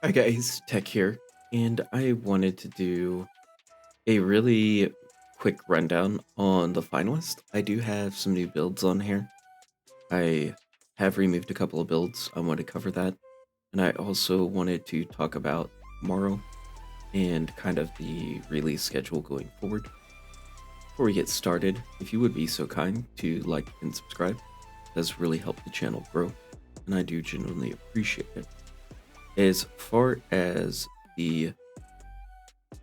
Hi guys, Tech here, and I wanted to do a really quick rundown on the Finalist. I do have some new builds on here. I have removed a couple of builds. I want to cover that, and I also wanted to talk about tomorrow and kind of the release schedule going forward. Before we get started, if you would be so kind to like and subscribe, it does really help the channel grow, and I do genuinely appreciate it. As far as the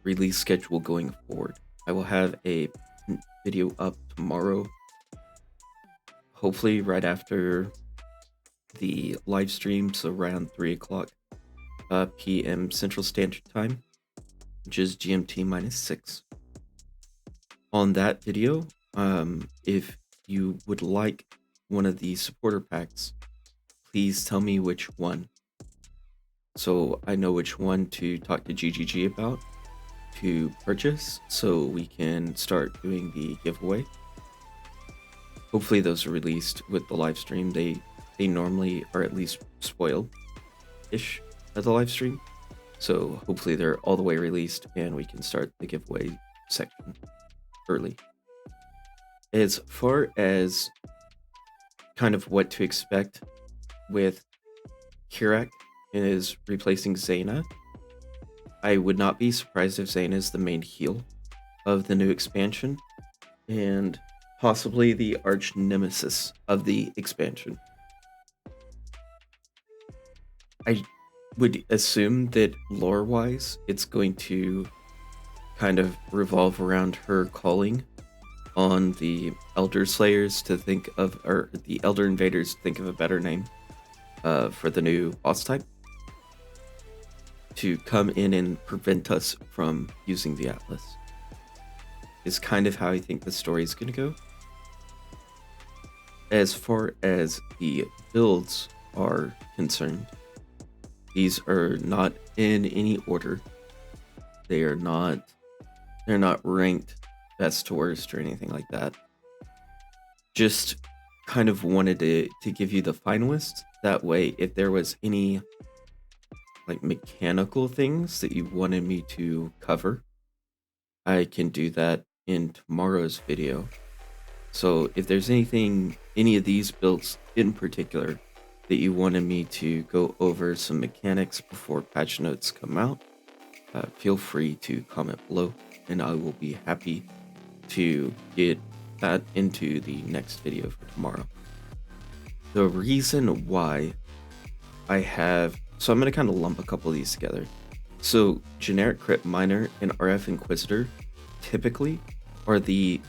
release schedule going forward, I will have a video up tomorrow, hopefully right after the live stream, so around 3 o'clock p.m. Central Standard Time, which is GMT -6. On that video, if you would like one of the supporter packs, please tell me which one, so I know which one to talk to GGG about to purchase, so we can start doing the giveaway. Hopefully those are released with the live stream. They normally are at least spoiled-ish at the live stream, so hopefully they're all the way released and we can start the giveaway section early. As far as kind of what to expect with Kirak is replacing Zana, I would not be surprised if Zana is the main heal of the new expansion, and possibly the Archnemesis of the expansion. I would assume that lore-wise, it's going to kind of revolve around her calling on the Elder Slayers to think of, or the Elder Invaders to think of a better name for the new boss type, to come in and prevent us from using the Atlas. Is kind of how I think the story is going to go. As far as the builds are concerned, these are not in any order. They're not ranked best to worst or anything like that. Just kind of wanted to give you the finalists. That way, if there was any like mechanical things that you wanted me to cover, I can do that in tomorrow's video. So if there's any of these builds in particular that you wanted me to go over some mechanics before patch notes come out, feel free to comment below and I will be happy to get that into the next video for tomorrow. The reason why I have, so I'm going to kind of lump a couple of these together. So generic crit miner and RF inquisitor typically are the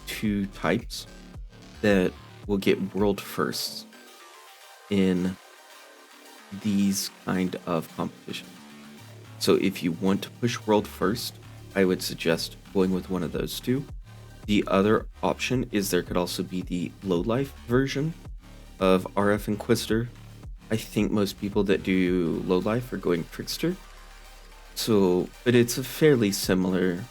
two types that will get world firsts in these kind of competition. So if you want to push world first, I would suggest going with one of those two. The other option is there could also be the low life version of RF Inquisitor. I think most people that do low life are going Trickster. So, but it's a fairly similar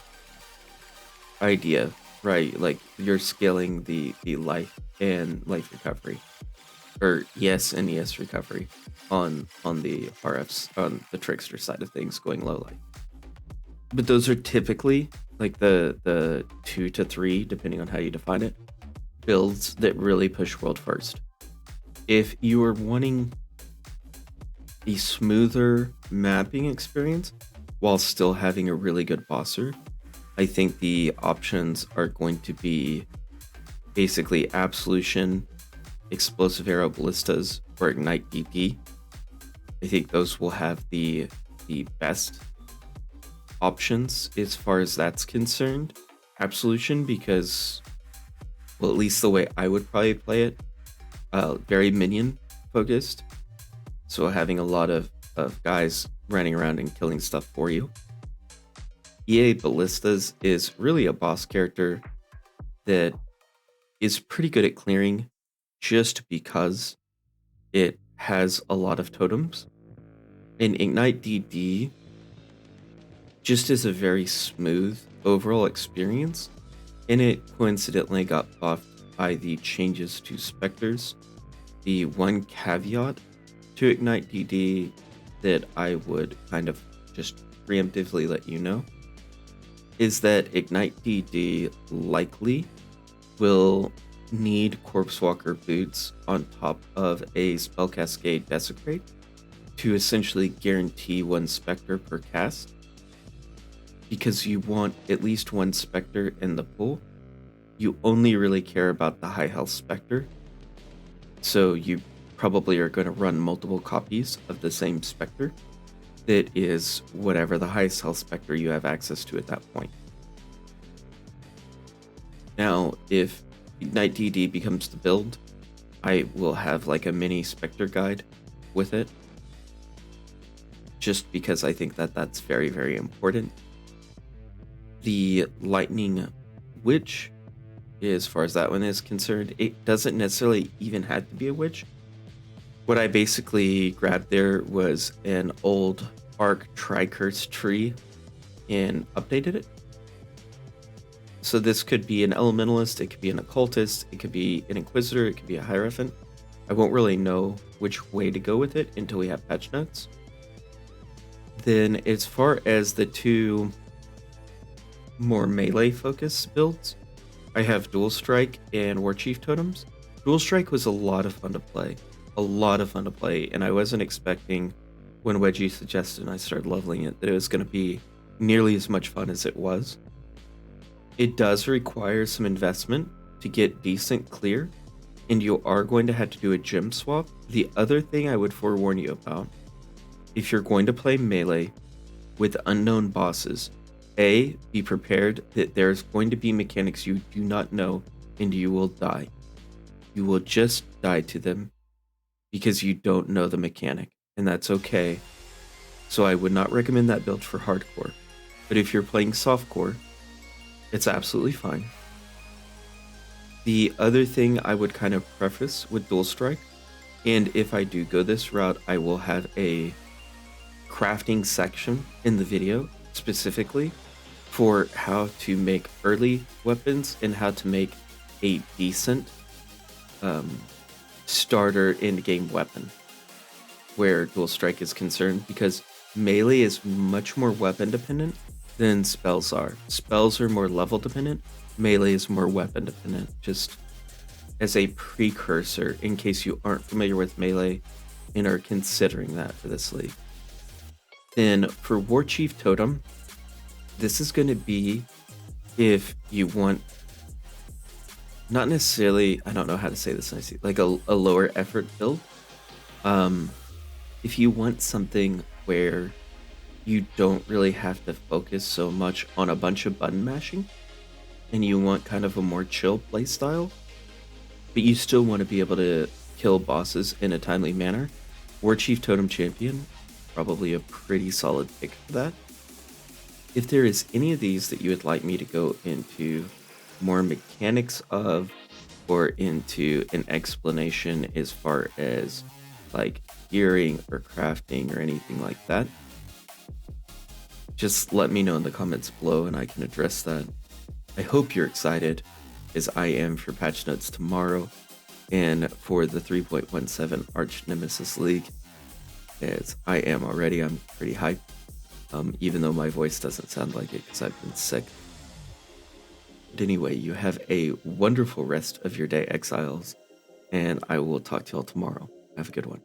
idea, right? Like you're scaling the life and life recovery, or yes and yes recovery on the RFs, on the Trickster side of things, going low life. But those are typically like the 2 to 3, depending on how you define it, builds that really push world first. If you are wanting a smoother mapping experience while still having a really good bosser, I think the options are going to be basically Absolution, Explosive Arrow Ballistas, or Ignite DD. I think those will have the best options as far as that's concerned. Absolution, because, well, at least the way I would probably play it, very minion focused, so having a lot of guys running around and killing stuff for you. EA Ballistas is really a boss character that is pretty good at clearing just because it has a lot of totems. And Ignite DD just is a very smooth overall experience, and it coincidentally got buffed by the changes to Spectres. The one caveat to Ignite DD that I would kind of just preemptively let you know is that Ignite DD likely will need Corpse Walker boots on top of a Spell Cascade Desecrate to essentially guarantee one Spectre per cast, because you want at least one Spectre in the pool. You only really care about the high health Spectre, so you probably are going to run multiple copies of the same Spectre that is whatever the highest health Spectre you have access to at that point. Now, if Ignite DD becomes the build, I will have like a mini Spectre guide with it, just because I think that that's very, very important. The Lightning Witch, as far as that one is concerned, it doesn't necessarily even have to be a witch. What I basically grabbed there was an old Arc Tricurse tree and updated it. So this could be an Elementalist, it could be an Occultist, it could be an Inquisitor, it could be a Hierophant. I won't really know which way to go with it until we have patch notes. Then as far as the two more melee focused builds, I have Dual Strike and Warcheif Totems. Dual Strike was a lot of fun to play. And I wasn't expecting, when Wedgie suggested and I started leveling it, that it was going to be nearly as much fun as it was. It does require some investment to get decent clear, and you are going to have to do a gem swap. The other thing I would forewarn you about, if you're going to play melee with unknown bosses, A, be prepared that there's going to be mechanics you do not know and you will die. You will just die to them because you don't know the mechanic, and that's okay. So I would not recommend that build for hardcore. But if you're playing softcore, it's absolutely fine. The other thing I would kind of preface with Dual Strike, and if I do go this route, I will have a crafting section in the video specifically for how to make early weapons and how to make a decent starter end-game weapon where Dual Strike is concerned, because melee is much more weapon dependent than spells are. Spells are more level dependent, melee is more weapon dependent, just as a precursor in case you aren't familiar with melee and are considering that for this league. Then for Warcheif Totem, this is going to be if you want, not necessarily, I don't know how to say this nicely, like a lower effort build. If you want something where you don't really have to focus so much on a bunch of button mashing, and you want kind of a more chill playstyle, but you still want to be able to kill bosses in a timely manner, Warcheif Totem Champion, probably a pretty solid pick for that. If there is any of these that you would like me to go into more mechanics of, or into an explanation as far as like gearing or crafting or anything like that, just let me know in the comments below and I can address that. I hope you're excited, as I am, for patch notes tomorrow and for the 3.17 Archnemesis League, as I am already. I'm pretty hyped, even though my voice doesn't sound like it because I've been sick. But anyway, you have a wonderful rest of your day, Exiles, and I will talk to y'all tomorrow. Have a good one.